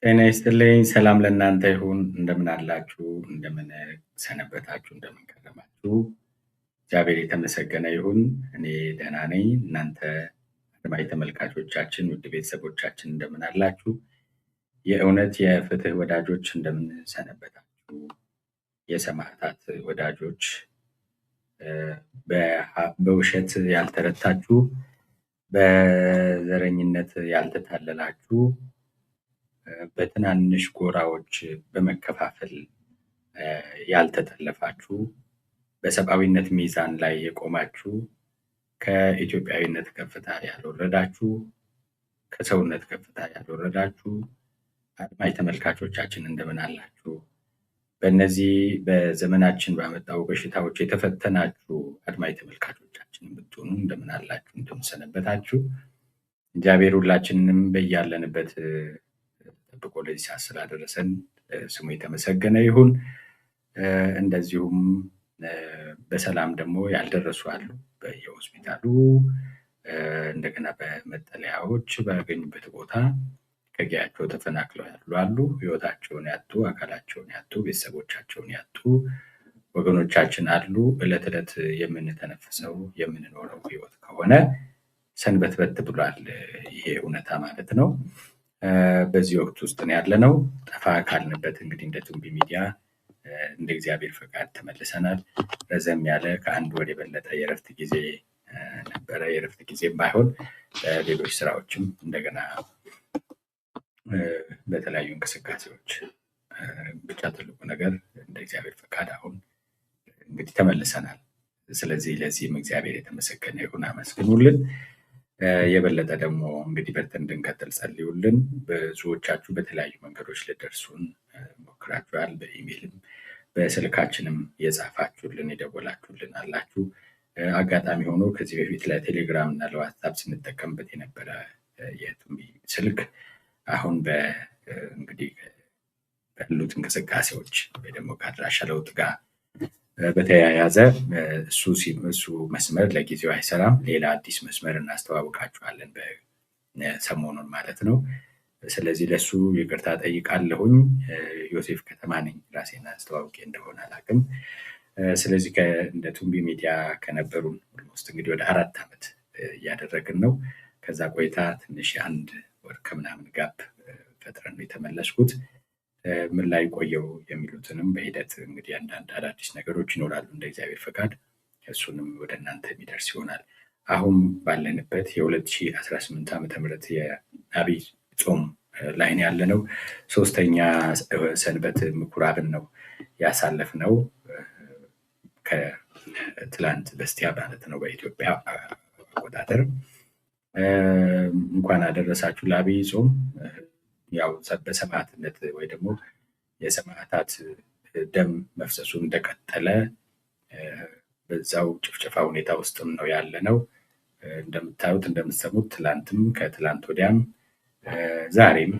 ጤና ይስጥልኝ። ሰላም ለእናንተ ይሁን። እንደምን አላችሁ? እንደምን ሰነበታችሁ? እንደምን ከረማችሁ? እግዚአብሔር የተመሰገነ ይሁን። እኔ ደህና ነኝ። እናንተ አድማጭ ተመልካቾቻችን፣ ውድ ቤተሰቦቻችን እንደምን አላችሁ? የእውነት የፍትህ ወዳጆች እንደምን ሰነበታችሁ? የሰማዕታት ወዳጆች፣ በውሸት ያልተረታችሁ፣ በዘረኝነት ያልተታለላችሁ፣ በትናንሽ ጎራዎች በመከፋፈል ያልተጠለፋችሁ፣ በሰብአዊነት ሚዛን ላይ የቆማችሁ፣ ከኢትዮጵያዊነት ከፍታ ያልወረዳችሁ፣ ከሰውነት ከፍታ ያልወረዳችሁ አድማጭ ተመልካቾቻችን እንደምን አላችሁ? በእነዚህ በዘመናችን ባመጣው በሽታዎች የተፈተናችሁ አድማጭ ተመልካቾቻችን ብትሆኑ እንደምን አላችሁ? እንደምን ሰነበታችሁ? እግዚአብሔር ሁላችንንም በያለንበት ጠብቆ ለዚህ ሰዓት ስላደረሰን ስሙ የተመሰገነ ይሁን። እንደዚሁም በሰላም ደግሞ ያልደረሱ አሉ፣ በየሆስፒታሉ እንደገና በመጠለያዎች ባገኙበት ቦታ ከጊዜያቸው ተፈናቅለው ያሉ አሉ። ህይወታቸውን ያጡ፣ አካላቸውን ያጡ፣ ቤተሰቦቻቸውን ያጡ ወገኖቻችን አሉ። ዕለት ዕለት የምንተነፍሰው የምንኖረው ህይወት ከሆነ ሰንበትበት ብሏል። ይሄ እውነታ ማለት ነው። በዚህ ወቅት ውስጥ ነው ያለነው። ጠፋ ካልንበት እንግዲህ እንደ ቱምቢ ሚዲያ እንደ እግዚአብሔር ፈቃድ ተመልሰናል። ረዘም ያለ ከአንድ ወር የበለጠ የእረፍት ጊዜ ነበረ። የእረፍት ጊዜም ባይሆን ሌሎች ስራዎችም እንደገና በተለያዩ እንቅስቃሴዎች ብቻ ትልቁ ነገር እንደ እግዚአብሔር ፈቃድ አሁን እንግዲህ ተመልሰናል። ስለዚህ ለዚህም እግዚአብሔር የተመሰገነ ይሁን፣ አመስግኑልን። የበለጠ ደግሞ እንግዲህ በርተን እንድንቀጥል ጸልዩልን። ብዙዎቻችሁ በተለያዩ መንገዶች ልደርሱን ሞክራችኋል። በኢሜይልም በስልካችንም የጻፋችሁልን የደወላችሁልን አላችሁ። አጋጣሚ ሆኖ ከዚህ በፊት ለቴሌግራም እና ለዋትሳፕ ስንጠቀምበት የነበረ የቱምቢ ስልክ አሁን እንግዲህ ባሉት እንቅስቃሴዎች ወይ ደግሞ ከአድራሻ ለውጥ ጋር በተያያዘ እሱ መስመር ለጊዜው አይሰራም። ሌላ አዲስ መስመር እናስተዋውቃችኋለን ሰሞኑን ማለት ነው። ስለዚህ ለሱ ይቅርታ ጠይቃለሁኝ። ዮሴፍ ከተማ ነኝ። ራሴን አስተዋውቄ እንደሆነ አላውቅም። ስለዚህ እንደ ቱምቢ ሚዲያ ከነበሩን ውስጥ እንግዲህ ወደ 4 ዓመት እያደረግን ነው። ከዛ ቆይታ ትንሽ የአንድ ወር ከምናምን ጋፕ ፈጥረን ነው የተመለስኩት። ምን ላይ ቆየው የሚሉትንም በሂደት እንግዲህ አንዳንድ አዳዲስ ነገሮች ይኖራሉ እንደ እግዚአብሔር ፈቃድ፣ እሱንም ወደ እናንተ የሚደርስ ይሆናል። አሁን ባለንበት የ2018 ዓ.ም የአብይ ጾም ላይ ነው ያለነው። 3ኛ ሰንበት ምኩራብን ነው ያሳለፍነው፣ ከትላንት በስቲያ ማለት ነው በኢትዮጵያ አቆጣጠር። እንኳን አደረሳችሁ ለአብይ ጾም። ያው በሰማዕትነት ወይ ደግሞ የሰማዕታት ደም መፍሰሱ እንደቀጠለ በዛው ጭፍጨፋ ሁኔታ ውስጥም ነው ያለነው። እንደምታዩት እንደምትሰሙት ትላንትም ከትላንት ወዲያም ዛሬም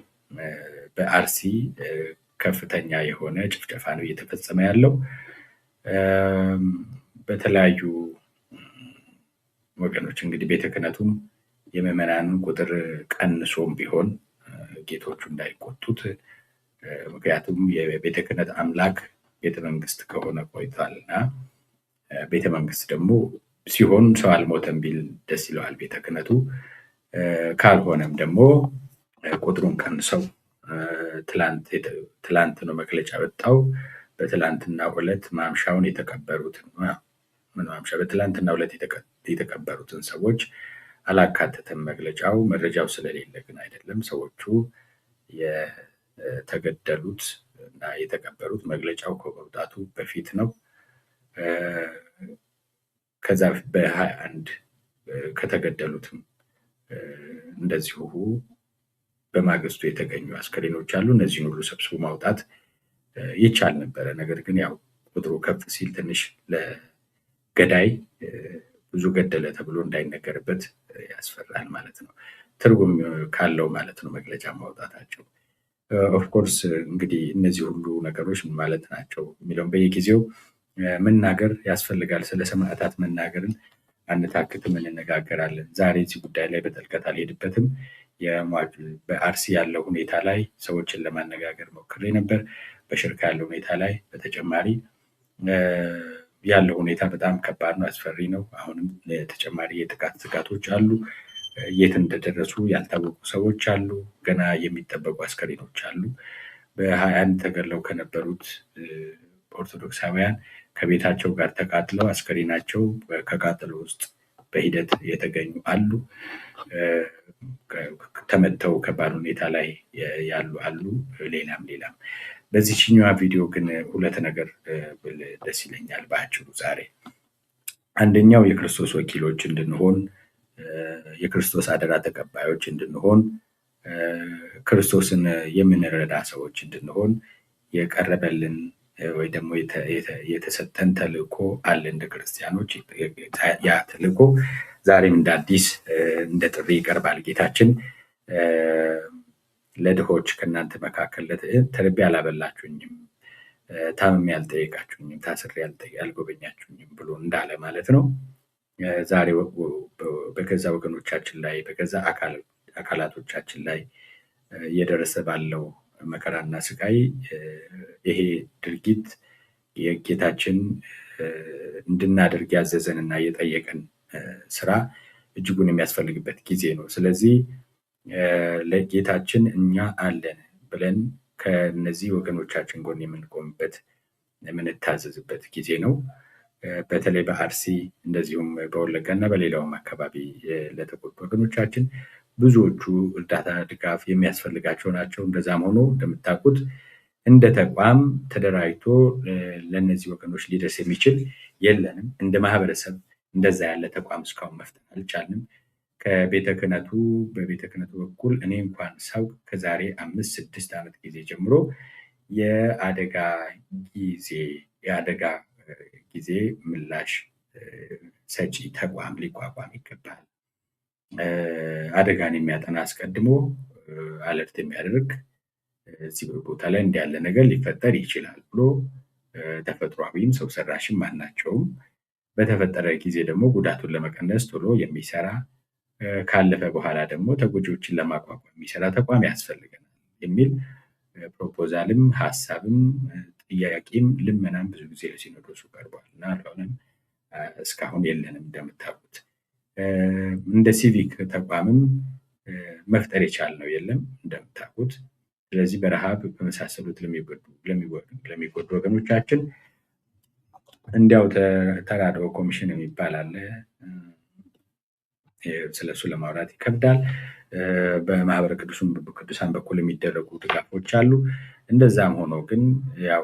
በአርሲ ከፍተኛ የሆነ ጭፍጨፋ ነው እየተፈጸመ ያለው። በተለያዩ ወገኖች እንግዲህ ቤተ ክህነቱም የምዕመናንን ቁጥር ቀንሶም ቢሆን ጌቶቹ እንዳይቆጡት፣ ምክንያቱም የቤተ ክህነት አምላክ ቤተ መንግስት ከሆነ ቆይቷል እና ቤተ መንግስት ደግሞ ሲሆን ሰው አልሞተም ቢል ደስ ይለዋል ቤተ ክህነቱ። ካልሆነም ደግሞ ቁጥሩን ቀንሰው ትላንት ነው መግለጫ ወጣው። በትላንትና ዕለት ማምሻውን የተቀበሩትን በትላንትና ዕለት የተቀበሩትን ሰዎች አላካተተም መግለጫው። መረጃው ስለሌለ ግን አይደለም። ሰዎቹ የተገደሉት እና የተቀበሩት መግለጫው ከመውጣቱ በፊት ነው። ከዛ በ21 ከተገደሉትም እንደዚሁ በማግስቱ የተገኙ አስከሬኖች አሉ። እነዚህን ሁሉ ሰብስቦ ማውጣት ይቻል ነበረ። ነገር ግን ያው ቁጥሩ ከፍ ሲል ትንሽ ለገዳይ ብዙ ገደለ ተብሎ እንዳይነገርበት ያስፈራል ማለት ነው። ትርጉም ካለው ማለት ነው መግለጫ ማውጣታቸው። ኦፍኮርስ እንግዲህ እነዚህ ሁሉ ነገሮች ምን ማለት ናቸው የሚለውን በየጊዜው መናገር ያስፈልጋል። ስለ ሰማዕታት መናገርን አንታክትም፣ እንነጋገራለን። ዛሬ እዚህ ጉዳይ ላይ በጥልቀት አልሄድበትም። በአርሲ ያለው ሁኔታ ላይ ሰዎችን ለማነጋገር ሞክሬ ነበር። በሽርካ ያለው ሁኔታ ላይ በተጨማሪ ያለው ሁኔታ በጣም ከባድ ነው፣ አስፈሪ ነው። አሁንም ተጨማሪ የጥቃት ስጋቶች አሉ። የት እንደደረሱ ያልታወቁ ሰዎች አሉ። ገና የሚጠበቁ አስከሬኖች አሉ። በ21 ተገድለው ከነበሩት ኦርቶዶክሳውያን ከቤታቸው ጋር ተቃጥለው አስከሬናቸው ከቃጠሎ ውስጥ በሂደት የተገኙ አሉ። ተመተው ከባድ ሁኔታ ላይ ያሉ አሉ። ሌላም በዚህኛዋ ቪዲዮ ግን ሁለት ነገር ደስ ይለኛል በአጭሩ ዛሬ። አንደኛው የክርስቶስ ወኪሎች እንድንሆን፣ የክርስቶስ አደራ ተቀባዮች እንድንሆን፣ ክርስቶስን የምንረዳ ሰዎች እንድንሆን የቀረበልን ወይ ደግሞ የተሰጠን ተልእኮ አለ እንደ ክርስቲያኖች። ያ ተልእኮ ዛሬም እንደ አዲስ እንደ ጥሪ ይቀርባል። ጌታችን ለድሆች ከእናንተ መካከል ተርቤ አላበላችሁኝም፣ ታምሜ ያልጠየቃችሁኝም፣ ታስሬ ያልጎበኛችሁኝም ብሎ እንዳለ ማለት ነው። ዛሬ በገዛ ወገኖቻችን ላይ በገዛ አካላቶቻችን ላይ እየደረሰ ባለው መከራና ስቃይ ይሄ ድርጊት የጌታችን እንድናደርግ ያዘዘንና የጠየቀን ስራ እጅጉን የሚያስፈልግበት ጊዜ ነው። ስለዚህ ለጌታችን እኛ አለን ብለን ከነዚህ ወገኖቻችን ጎን የምንቆምበት የምንታዘዝበት ጊዜ ነው። በተለይ በአርሲ እንደዚሁም በወለጋ እና በሌላውም አካባቢ ለተጎዱ ወገኖቻችን ብዙዎቹ እርዳታ ድጋፍ የሚያስፈልጋቸው ናቸው። እንደዛም ሆኖ እንደምታውቁት እንደ ተቋም ተደራጅቶ ለእነዚህ ወገኖች ሊደርስ የሚችል የለንም። እንደ ማህበረሰብ እንደዛ ያለ ተቋም እስካሁን መፍጠር አልቻልንም። በቤተ ክህነቱ በኩል እኔ እንኳን ሳውቅ ከዛሬ 5-6 ዓመት ጊዜ ጀምሮ የአደጋ ጊዜ ምላሽ ሰጪ ተቋም ሊቋቋም ይገባል። አደጋን የሚያጠና አስቀድሞ አለርት የሚያደርግ እዚህ ቦታ ላይ እንዲያለ ነገር ሊፈጠር ይችላል ብሎ ተፈጥሯዊም ሰው ሰራሽም ማናቸውም በተፈጠረ ጊዜ ደግሞ ጉዳቱን ለመቀነስ ቶሎ የሚሰራ ካለፈ በኋላ ደግሞ ተጎጂዎችን ለማቋቋም የሚሰራ ተቋም ያስፈልገናል የሚል ፕሮፖዛልም ሀሳብም ጥያቄም ልመናም ብዙ ጊዜ ለሲኖዶሱ ቀርቧል እና አልሆነም። እስካሁን የለንም እንደምታውቁት። እንደ ሲቪክ ተቋምም መፍጠር የቻልነው የለም እንደምታውቁት። ስለዚህ በረሃብ በመሳሰሉት ለሚጎዱ ወገኖቻችን እንዲያው ተራድኦ ኮሚሽን የሚባል አለ። ስለሱ ለማውራት ይከብዳል። በማህበረ ቅዱሳን በኩል የሚደረጉ ድጋፎች አሉ። እንደዛም ሆኖ ግን ያው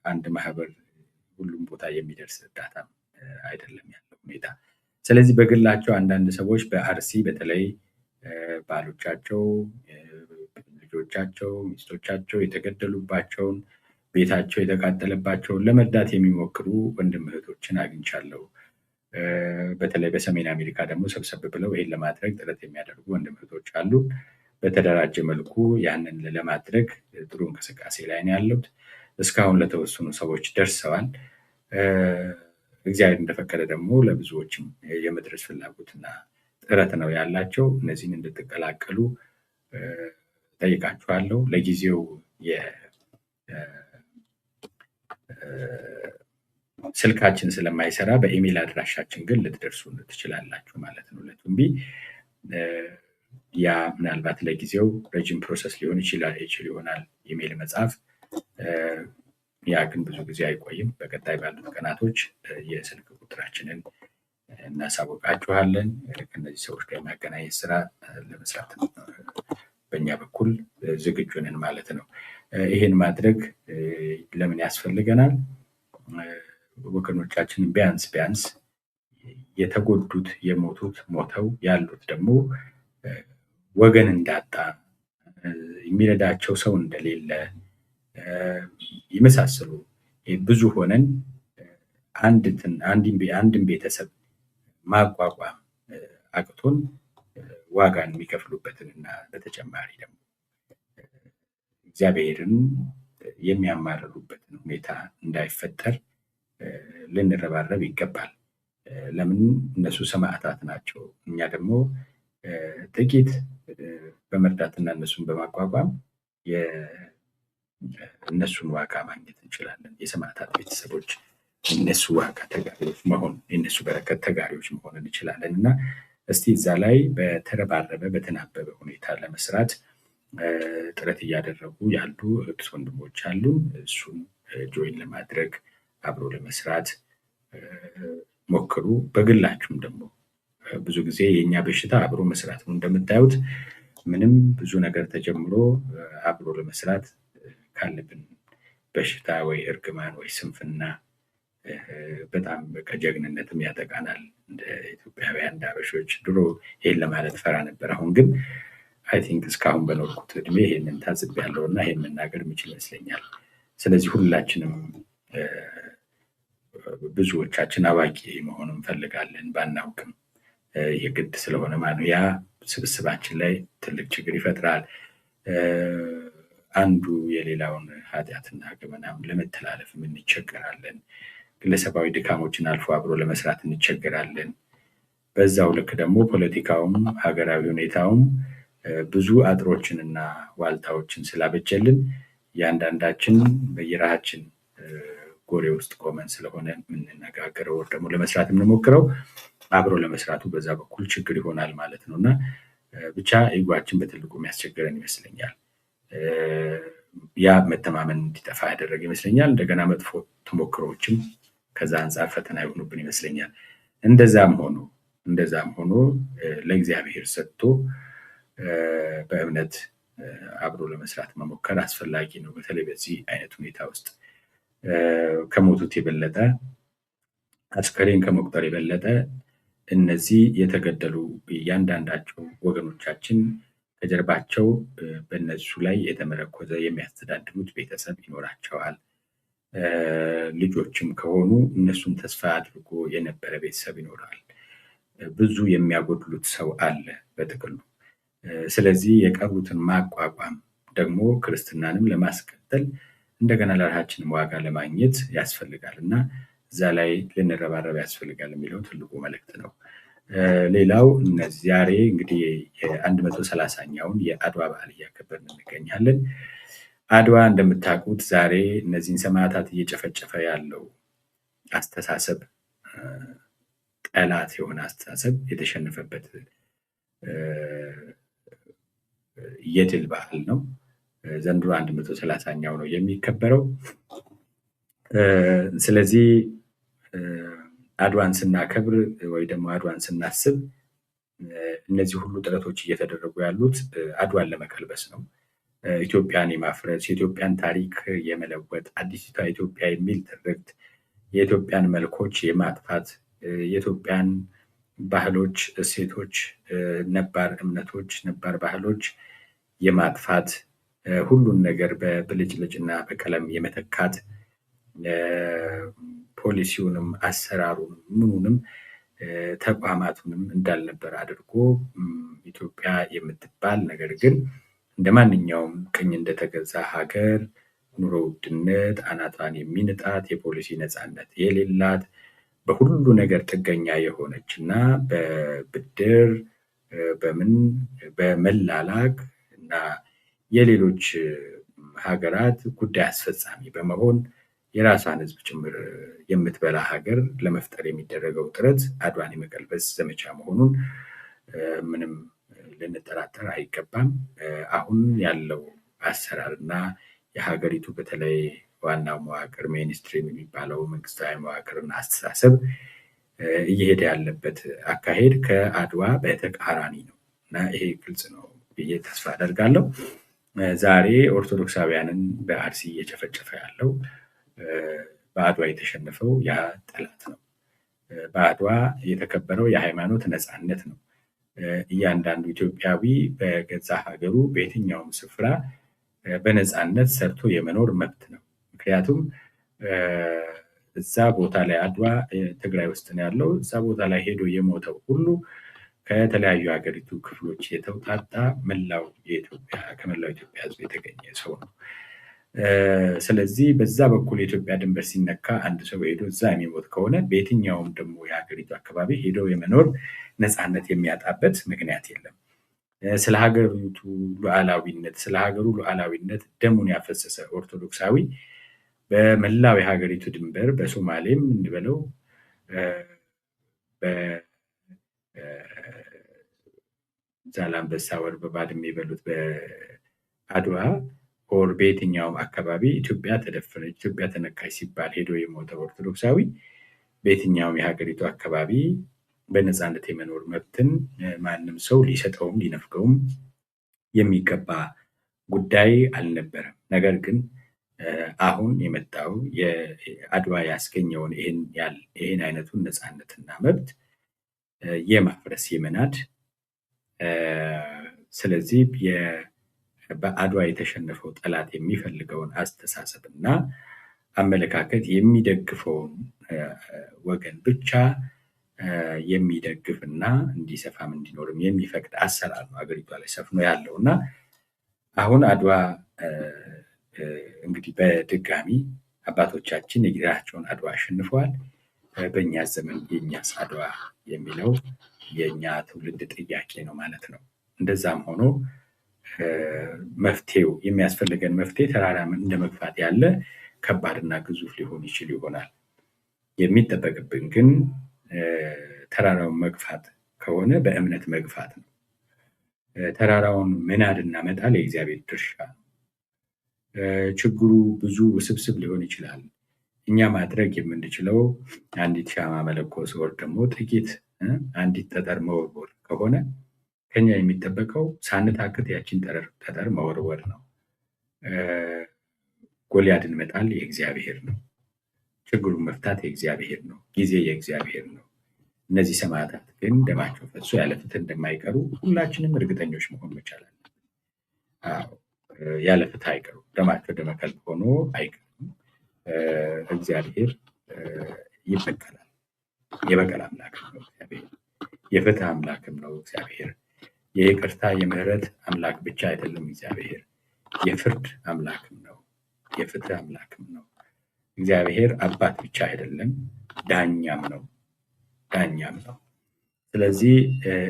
አንድ ማህበር ሁሉም ቦታ የሚደርስ እርዳታ አይደለም ያለው ሁኔታ። ስለዚህ በግላቸው አንዳንድ ሰዎች በአርሲ በተለይ ባሎቻቸው፣ ልጆቻቸው፣ ሚስቶቻቸው የተገደሉባቸውን ቤታቸው የተቃጠለባቸውን ለመርዳት የሚሞክሩ ወንድም እህቶችን አግኝቻለሁ። በተለይ በሰሜን አሜሪካ ደግሞ ሰብሰብ ብለው ይህን ለማድረግ ጥረት የሚያደርጉ ወንድም እህቶች አሉ። በተደራጀ መልኩ ያንን ለማድረግ ጥሩ እንቅስቃሴ ላይ ነው ያሉት። እስካሁን ለተወሰኑ ሰዎች ደርሰዋል። እግዚአብሔር እንደፈቀደ ደግሞ ለብዙዎችም የመድረስ ፍላጎትና ጥረት ነው ያላቸው። እነዚህን እንድትቀላቀሉ ጠይቃችኋለሁ። ለጊዜው ስልካችን ስለማይሰራ በኢሜል አድራሻችን ግን ልትደርሱ ትችላላችሁ ማለት ነው ለቱምቢ። ያ ምናልባት ለጊዜው ረጅም ፕሮሰስ ሊሆን ይችል ይሆናል ኢሜል መጻፍ። ያ ግን ብዙ ጊዜ አይቆይም። በቀጣይ ባሉት ቀናቶች የስልክ ቁጥራችንን እናሳውቃችኋለን። ከእነዚህ ሰዎች ጋር የማገናኘት ስራ ለመስራት በእኛ በኩል ዝግጁ ነን ማለት ነው። ይህን ማድረግ ለምን ያስፈልገናል? ወገኖቻችንን ቢያንስ የተጎዱት የሞቱት ሞተው ያሉት ደግሞ ወገን እንዳጣ የሚረዳቸው ሰው እንደሌለ የመሳሰሉ ብዙ ሆነን አንድን ቤተሰብ ማቋቋም አቅቶን ዋጋን የሚከፍሉበትንና በተጨማሪ ደግሞ እግዚአብሔርን የሚያማርሩበትን ሁኔታ እንዳይፈጠር ልንረባረብ ይገባል። ለምን? እነሱ ሰማዕታት ናቸው። እኛ ደግሞ ጥቂት በመርዳትና እነሱን በማቋቋም እነሱን ዋጋ ማግኘት እንችላለን። የሰማዕታት ቤተሰቦች እነሱ ዋጋ ተጋሪዎች መሆን የእነሱ በረከት ተጋሪዎች መሆን እንችላለን እና እስቲ እዛ ላይ በተረባረበ በተናበበ ሁኔታ ለመስራት ጥረት እያደረጉ ያሉ እህት ወንድሞች አሉ። እሱን ጆይን ለማድረግ አብሮ ለመስራት ሞክሩ። በግላችሁም ደግሞ ብዙ ጊዜ የእኛ በሽታ አብሮ መስራት ነው። እንደምታዩት ምንም ብዙ ነገር ተጀምሮ አብሮ ለመስራት ካለብን በሽታ ወይ እርግማን ወይ ስንፍና በጣም ከጀግንነትም ያጠቃናል። እንደ ኢትዮጵያውያን እንደ አበሾች ድሮ ይሄን ለማለት ፈራ ነበር። አሁን ግን አይ ቲንክ እስካሁን በኖርኩት እድሜ ይሄንን ታዝቤያለሁ እና ይሄን መናገር የምችል ይመስለኛል። ስለዚህ ሁላችንም ብዙዎቻችን አዋቂ መሆን እንፈልጋለን ባናውቅም የግድ ስለሆነ ማለት ነው። ያ ስብስባችን ላይ ትልቅ ችግር ይፈጥራል። አንዱ የሌላውን ኃጢአትና ገመናም ለመተላለፍ እንቸገራለን። ግለሰባዊ ድካሞችን አልፎ አብሮ ለመስራት እንቸገራለን። በዛው ልክ ደግሞ ፖለቲካውም ሀገራዊ ሁኔታውም ብዙ አጥሮችንና ዋልታዎችን ስላበጀልን እያንዳንዳችን በየራሳችን ጎሬ ውስጥ ቆመን ስለሆነ የምንነጋገረው ወር ደግሞ ለመስራት የምንሞክረው አብሮ ለመስራቱ በዛ በኩል ችግር ይሆናል ማለት ነው እና ብቻ ኢጓችን በትልቁ የሚያስቸግረን ይመስለኛል። ያ መተማመን እንዲጠፋ ያደረገ ይመስለኛል። እንደገና መጥፎ ተሞክሮዎችም ከዛ አንጻር ፈተና የሆኑብን ይመስለኛል። እንደዛም ሆኖ ለእግዚአብሔር ሰጥቶ በእምነት አብሮ ለመስራት መሞከር አስፈላጊ ነው። በተለይ በዚህ አይነት ሁኔታ ውስጥ ከሞቱት የበለጠ አስከሬን ከመቁጠር የበለጠ እነዚህ የተገደሉ እያንዳንዳቸው ወገኖቻችን ከጀርባቸው በእነሱ ላይ የተመረኮዘ የሚያስተዳድሩት ቤተሰብ ይኖራቸዋል። ልጆችም ከሆኑ እነሱን ተስፋ አድርጎ የነበረ ቤተሰብ ይኖራል። ብዙ የሚያጎድሉት ሰው አለ በጥቅሉ። ስለዚህ የቀሩትን ማቋቋም ደግሞ ክርስትናንም ለማስቀጠል እንደገና ለራሳችንም ዋጋ ለማግኘት ያስፈልጋል እና እዛ ላይ ልንረባረብ ያስፈልጋል የሚለው ትልቁ መልእክት ነው። ሌላው ዛሬ እንግዲህ የ130ኛውን የአድዋ በዓል እያከበርን እንገኛለን። አድዋ እንደምታውቁት ዛሬ እነዚህን ሰማዕታት እየጨፈጨፈ ያለው አስተሳሰብ ጠላት የሆነ አስተሳሰብ የተሸነፈበት የድል በዓል ነው። ዘንድሮ 130ኛው ነው የሚከበረው። ስለዚህ አድዋን ስናከብር ወይ ደግሞ አድዋን ስናስብ እነዚህ ሁሉ ጥረቶች እየተደረጉ ያሉት አድዋን ለመቀልበስ ነው። ኢትዮጵያን የማፍረስ የኢትዮጵያን ታሪክ የመለወጥ አዲሲቷ ኢትዮጵያ የሚል ትርክት የኢትዮጵያን መልኮች የማጥፋት የኢትዮጵያን ባህሎች፣ እሴቶች፣ ነባር እምነቶች፣ ነባር ባህሎች የማጥፋት ሁሉን ነገር በብልጭልጭና በቀለም የመተካት ፖሊሲውንም አሰራሩንም ምኑንም ተቋማቱንም እንዳልነበር አድርጎ ኢትዮጵያ የምትባል ነገር ግን እንደ ማንኛውም ቅኝ እንደተገዛ ሀገር ኑሮ ውድነት አናቷን የሚንጣት የፖሊሲ ነፃነት የሌላት በሁሉ ነገር ጥገኛ የሆነች እና በብድር በምን በመላላክ እና የሌሎች ሀገራት ጉዳይ አስፈጻሚ በመሆን የራሷን ሕዝብ ጭምር የምትበላ ሀገር ለመፍጠር የሚደረገው ጥረት አድዋን የመቀልበስ ዘመቻ መሆኑን ምንም ልንጠራጠር አይገባም። አሁን ያለው አሰራር እና የሀገሪቱ በተለይ ዋናው መዋቅር ሜንስትሪም የሚባለው መንግስታዊ መዋቅርና አስተሳሰብ እየሄደ ያለበት አካሄድ ከአድዋ በተቃራኒ ነው እና ይሄ ግልጽ ነው ብዬ ተስፋ አደርጋለሁ። ዛሬ ኦርቶዶክሳውያንን በአርሲ እየጨፈጨፈ ያለው በአድዋ የተሸነፈው ያ ጠላት ነው። በአድዋ የተከበረው የሃይማኖት ነፃነት ነው። እያንዳንዱ ኢትዮጵያዊ በገዛ ሀገሩ በየትኛውም ስፍራ በነፃነት ሰርቶ የመኖር መብት ነው። ምክንያቱም እዛ ቦታ ላይ አድዋ ትግራይ ውስጥ ነው ያለው። እዛ ቦታ ላይ ሄዶ የሞተው ሁሉ ከተለያዩ ሀገሪቱ ክፍሎች የተውጣጣ ከመላው ኢትዮጵያ ሕዝብ የተገኘ ሰው ነው። ስለዚህ በዛ በኩል የኢትዮጵያ ድንበር ሲነካ አንድ ሰው ሄዶ እዛ የሚሞት ከሆነ በየትኛውም ደግሞ የሀገሪቱ አካባቢ ሄዶ የመኖር ነፃነት የሚያጣበት ምክንያት የለም። ስለ ሀገሪቱ ሉዓላዊነት ስለ ሀገሩ ሉዓላዊነት ደሙን ያፈሰሰ ኦርቶዶክሳዊ በመላው የሀገሪቱ ድንበር በሶማሌም እንበለው ዛላንበሳ ወር በባድመ የበሉት በአድዋ ኦር በየትኛውም አካባቢ ኢትዮጵያ ተደፈረች ኢትዮጵያ ተነካች ሲባል ሄዶ የሞተው ኦርቶዶክሳዊ በየትኛውም የሀገሪቱ አካባቢ በነፃነት የመኖር መብትን ማንም ሰው ሊሰጠውም ሊነፍገውም የሚገባ ጉዳይ አልነበረም። ነገር ግን አሁን የመጣው የአድዋ ያስገኘውን ይህን አይነቱን ነፃነትና መብት የማፍረስ የመናድ ስለዚህ በአድዋ የተሸነፈው ጠላት የሚፈልገውን አስተሳሰብ እና አመለካከት የሚደግፈውን ወገን ብቻ የሚደግፍ እና እንዲሰፋም እንዲኖርም የሚፈቅድ አሰራር ነው ሀገሪቷ ላይ ሰፍኖ ያለው እና አሁን አድዋ እንግዲህ በድጋሚ አባቶቻችን የጊዜያቸውን አድዋ አሸንፈዋል። በእኛ ዘመን የእኛስ አድዋ የሚለው የእኛ ትውልድ ጥያቄ ነው ማለት ነው። እንደዛም ሆኖ መፍትሄው የሚያስፈልገን መፍትሄ ተራራ እንደ መግፋት ያለ ከባድና ግዙፍ ሊሆን ይችል ይሆናል። የሚጠበቅብን ግን ተራራውን መግፋት ከሆነ በእምነት መግፋት ነው። ተራራውን መናድና መጣል የእግዚአብሔር ድርሻ ነው። ችግሩ ብዙ ውስብስብ ሊሆን ይችላል። እኛ ማድረግ የምንችለው አንዲት ሻማ መለኮስ ወር ደግሞ ጥቂት አንዲት ጠጠር መወርወር ከሆነ ከኛ የሚጠበቀው ሳንታክት ያችን ጠጠር መወርወር ነው። ጎልያድን መጣል የእግዚአብሔር ነው። ችግሩን መፍታት የእግዚአብሔር ነው። ጊዜ የእግዚአብሔር ነው። እነዚህ ሰማዕታት ግን ደማቸው ፈሶ ያለ ፍትህ እንደማይቀሩ ሁላችንም እርግጠኞች መሆን መቻል አለብን። ያለ ፍትህ አይቀሩ። ደማቸው ደመከልብ ሆኖ አይቀሩም። እግዚአብሔር ይበቀላል። የበቀል አምላክም ነው እግዚአብሔር። የፍትህ አምላክም ነው እግዚአብሔር። የይቅርታ የምህረት አምላክ ብቻ አይደለም እግዚአብሔር፣ የፍርድ አምላክም ነው፣ የፍትህ አምላክም ነው። እግዚአብሔር አባት ብቻ አይደለም፣ ዳኛም ነው። ስለዚህ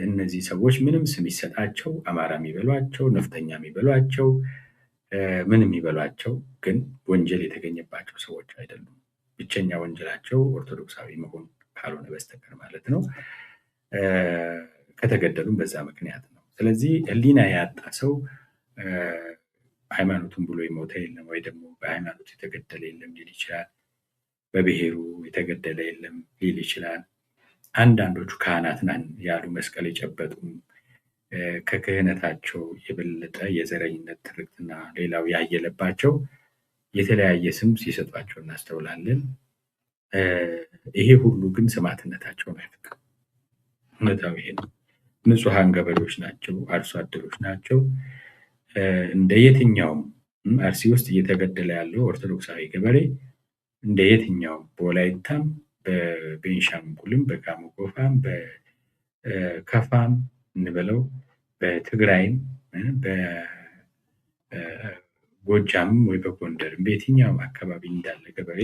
እነዚህ ሰዎች ምንም ስም ይሰጣቸው፣ አማራ የሚበሏቸው፣ ነፍጠኛ የሚበሏቸው፣ ምንም የሚበሏቸው ግን ወንጀል የተገኘባቸው ሰዎች አይደሉም። ብቸኛ ወንጀላቸው ኦርቶዶክሳዊ መሆን ካልሆነ በስተቀር ማለት ነው። ከተገደሉም በዛ ምክንያት ነው። ስለዚህ ሕሊና ያጣ ሰው ሃይማኖቱን ብሎ የሞተ የለም ወይ ደግሞ በሃይማኖቱ የተገደለ የለም ሊል ይችላል። በብሔሩ የተገደለ የለም ሊል ይችላል። አንዳንዶቹ ካህናት ነን ያሉ መስቀል የጨበጡም ከክህነታቸው የበለጠ የዘረኝነት ትርክትና ሌላው ያየለባቸው የተለያየ ስም ሲሰጧቸው እናስተውላለን። ይሄ ሁሉ ግን ሰማዕትነታቸውን አይፈቅድም። እውነታው ይሄ ነው። ንጹሐን ገበሬዎች ናቸው፣ አርሶ አደሮች ናቸው። እንደ የትኛውም አርሲ ውስጥ እየተገደለ ያለው ኦርቶዶክሳዊ ገበሬ እንደ የትኛውም በወላይታም በቤንሻንጉልም፣ በጋሞ ጎፋም፣ በከፋም እንበለው በትግራይም በጎጃምም ወይ በጎንደርም በየትኛውም አካባቢ እንዳለ ገበሬ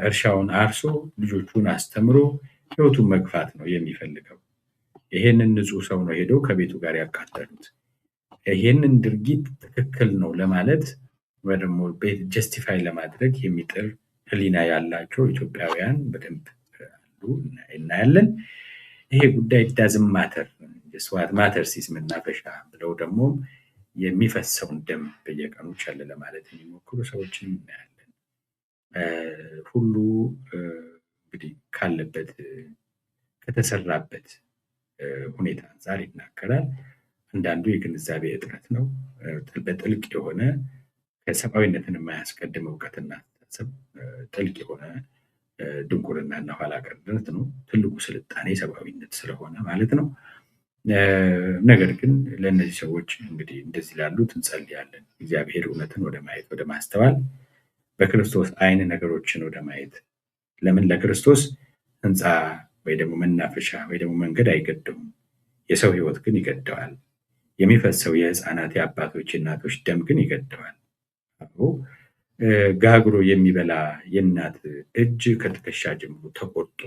እርሻውን አርሶ ልጆቹን አስተምሮ ህይወቱን መግፋት ነው የሚፈልገው። ይሄንን ንጹህ ሰው ነው ሄደው ከቤቱ ጋር ያቃጠሉት። ይሄንን ድርጊት ትክክል ነው ለማለት ወይ ደግሞ ጀስቲፋይ ለማድረግ የሚጥር ህሊና ያላቸው ኢትዮጵያውያን በደንብ አሉ፣ እናያለን። ይሄ ጉዳይ ዳዝም ማተር ስዋት ማተር ሲስ መናፈሻ ብለው ደግሞ የሚፈሰውን ደም በየቀኑ ቸል ለማለት የሚሞክሩ ሰዎችን እናያለን። ሁሉ እንግዲህ ካለበት ከተሰራበት ሁኔታ አንጻር ይናገራል። አንዳንዱ የግንዛቤ እጥረት ነው። በጥልቅ የሆነ ከሰብአዊነትን የማያስቀድም እውቀትና አስተሳሰብ ጥልቅ የሆነ ድንቁርናና ኋላ ቀርነት ነው። ትልቁ ስልጣኔ ሰብአዊነት ስለሆነ ማለት ነው። ነገር ግን ለእነዚህ ሰዎች እንግዲህ እንደዚህ ላሉት እንጸልያለን። እግዚአብሔር እውነትን ወደ ማየት ወደ ማስተዋል በክርስቶስ ዓይን ነገሮችን ወደ ማየት ለምን ለክርስቶስ ህንፃ ወይ ደግሞ መናፈሻ ወይ ደግሞ መንገድ አይገደውም። የሰው ህይወት ግን ይገደዋል። የሚፈሰው የህፃናት የአባቶች የእናቶች ደም ግን ይገደዋል። ጋግሮ የሚበላ የእናት እጅ ከትከሻ ጀምሮ ተቆርጦ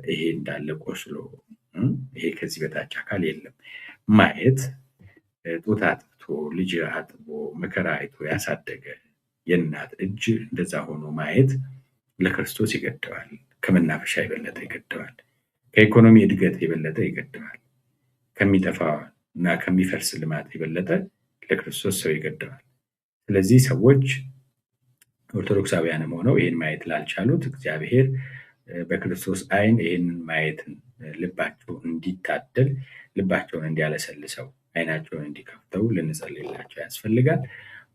ይሄ እንዳለ ቆስሎ ይሄ ከዚህ በታች አካል የለም ማየት ጡት አጥብቶ ልጅ አጥቦ መከራ አይቶ ያሳደገ የእናት እጅ እንደዛ ሆኖ ማየት ለክርስቶስ ይገደዋል። ከመናፈሻ የበለጠ ይገደዋል። ከኢኮኖሚ እድገት የበለጠ ይገደዋል። ከሚጠፋ እና ከሚፈርስ ልማት የበለጠ ለክርስቶስ ሰው ይገደዋል። ስለዚህ ሰዎች ኦርቶዶክሳውያንም ሆነው ይህን ማየት ላልቻሉት እግዚአብሔር በክርስቶስ ዓይን ይህንን ማየትን ልባቸው እንዲታደል ልባቸውን እንዲያለሰልሰው ዓይናቸውን እንዲከፍተው ልንጸልይላቸው ያስፈልጋል።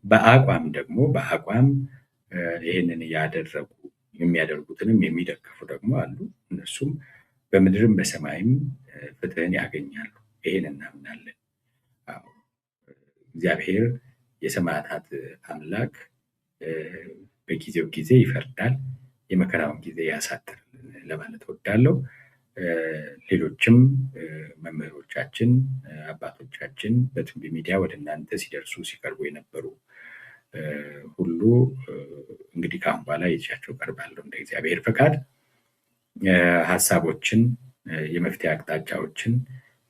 በአቋም ደግሞ ይህንን ያደረጉ የሚያደርጉትንም የሚደግፉ ደግሞ አሉ። እነሱም በምድርም በሰማይም ፍትህን ያገኛሉ። ይህን እናምናለን። እግዚአብሔር የሰማዕታት አምላክ በጊዜው ጊዜ ይፈርዳል፣ የመከራውን ጊዜ ያሳጥርልን ለማለት እወዳለሁ። ሌሎችም መምህሮቻችን አባቶቻችን በትንቢ ሚዲያ ወደ እናንተ ሲደርሱ ሲቀርቡ የነበሩ ሁሉ እንግዲህ ከአሁን በኋላ ይዣቸው ቀርባለሁ እንደ እግዚአብሔር ፈቃድ። ሀሳቦችን የመፍትሄ አቅጣጫዎችን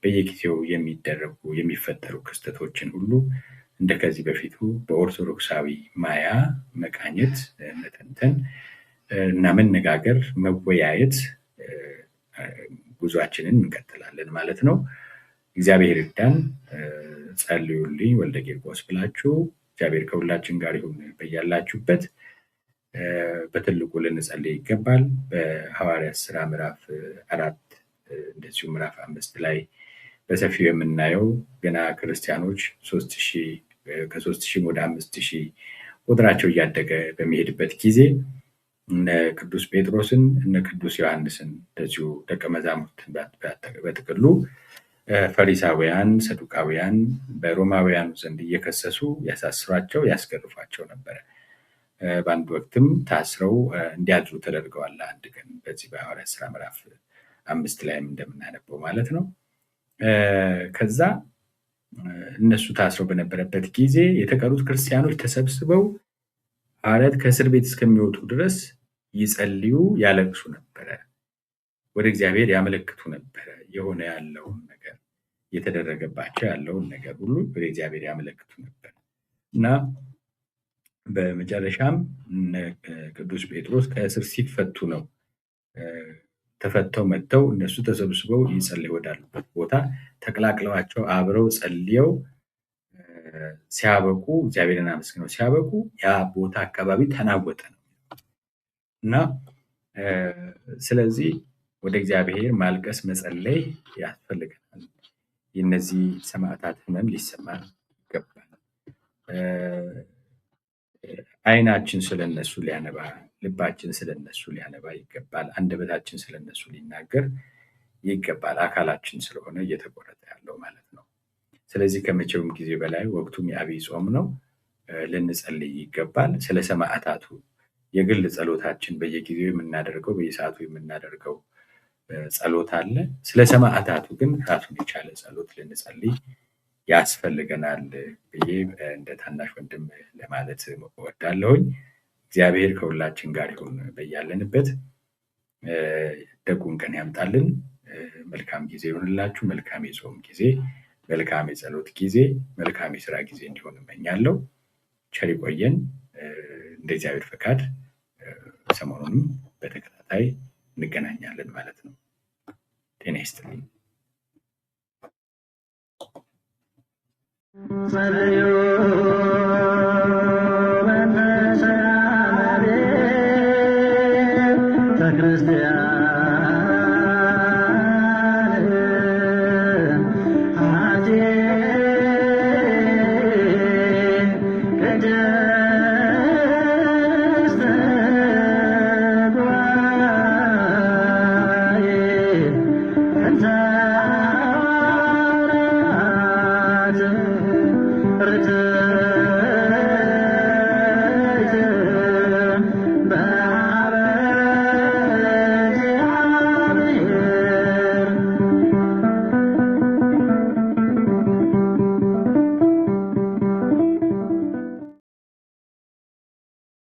በየጊዜው የሚደረጉ የሚፈጠሩ ክስተቶችን ሁሉ እንደ ከዚህ በፊቱ በኦርቶዶክሳዊ ማያ መቃኘት፣ መተንተን እና መነጋገር፣ መወያየት ጉዟችንን እንቀጥላለን ማለት ነው። እግዚአብሔር ይርዳን። ጸልዩልኝ ወልደ ቂርቆስ ብላችሁ እግዚአብሔር ከሁላችን ጋር ይሁን። በያላችሁበት በትልቁ ልንጸልይ ይገባል። በሐዋርያት ሥራ ምዕራፍ 4 እንደዚሁ ምዕራፍ 5 ላይ በሰፊው የምናየው ገና ክርስቲያኖች ከ3000 ወደ 5000 ቁጥራቸው እያደገ በሚሄድበት ጊዜ እነ ቅዱስ ጴጥሮስን እነ ቅዱስ ዮሐንስን እንደዚሁ ደቀ መዛሙርትን በጥቅሉ ፈሪሳውያን፣ ሰዱቃውያን በሮማውያኑ ዘንድ እየከሰሱ ያሳስሯቸው፣ ያስገርፏቸው ነበረ። በአንድ ወቅትም ታስረው እንዲያድሩ ተደርገዋል። አንድ ቀን በዚህ በሐዋርያት ሥራ ምዕራፍ 5 ላይም እንደምናነበው ማለት ነው። ከዛ እነሱ ታስረው በነበረበት ጊዜ የተቀሩት ክርስቲያኖች ተሰብስበው ሐዋርያት ከእስር ቤት እስከሚወጡ ድረስ ይጸልዩ፣ ያለቅሱ ነበረ። ወደ እግዚአብሔር ያመለክቱ ነበረ። የሆነ ያለውን ነገር እየተደረገባቸው ያለውን ነገር ሁሉ ወደ እግዚአብሔር ያመለክቱ ነበር እና በመጨረሻም ቅዱስ ጴጥሮስ ከእስር ሲፈቱ ነው ተፈተው መጥተው እነሱ ተሰብስበው ይጸልዩ ወዳሉበት ቦታ ተቀላቅለዋቸው አብረው ጸልየው ሲያበቁ እግዚአብሔርን አመስግነው ሲያበቁ ያ ቦታ አካባቢ ተናወጠ ነው እና ስለዚህ ወደ እግዚአብሔር ማልቀስ መጸለይ ያስፈልገናል። የእነዚህ ሰማዕታት ሕመም ሊሰማን ይገባል። ዓይናችን ስለነሱ ሊያነባ፣ ልባችን ስለነሱ ሊያነባ ይገባል። አንደበታችን ስለነሱ ሊናገር ይገባል። አካላችን ስለሆነ እየተቆረጠ ያለው ማለት ነው። ስለዚህ ከመቼውም ጊዜ በላይ ወቅቱም የዐቢይ ጾም ነው። ልንጸልይ ይገባል። ስለ ሰማዕታቱ የግል ጸሎታችን በየጊዜው የምናደርገው በየሰዓቱ የምናደርገው ጸሎት አለ። ስለ ሰማዕታቱ ግን ራሱን የቻለ ጸሎት ልንጸልይ ያስፈልገናል ብዬ እንደ ታናሽ ወንድም ለማለት እወዳለሁኝ። እግዚአብሔር ከሁላችን ጋር ይሁን። በያለንበት ደጉን ቀን ያምጣልን። መልካም ጊዜ ይሆንላችሁ። መልካም የጾም ጊዜ፣ መልካም የጸሎት ጊዜ፣ መልካም የስራ ጊዜ እንዲሆን እመኛለሁ። ቸር ይቆየን። እንደ እግዚአብሔር ፈቃድ ሰሞኑንም በተከታታይ እንገናኛለን ማለት ነው። ጤና ይስጥልኝ። Thank you.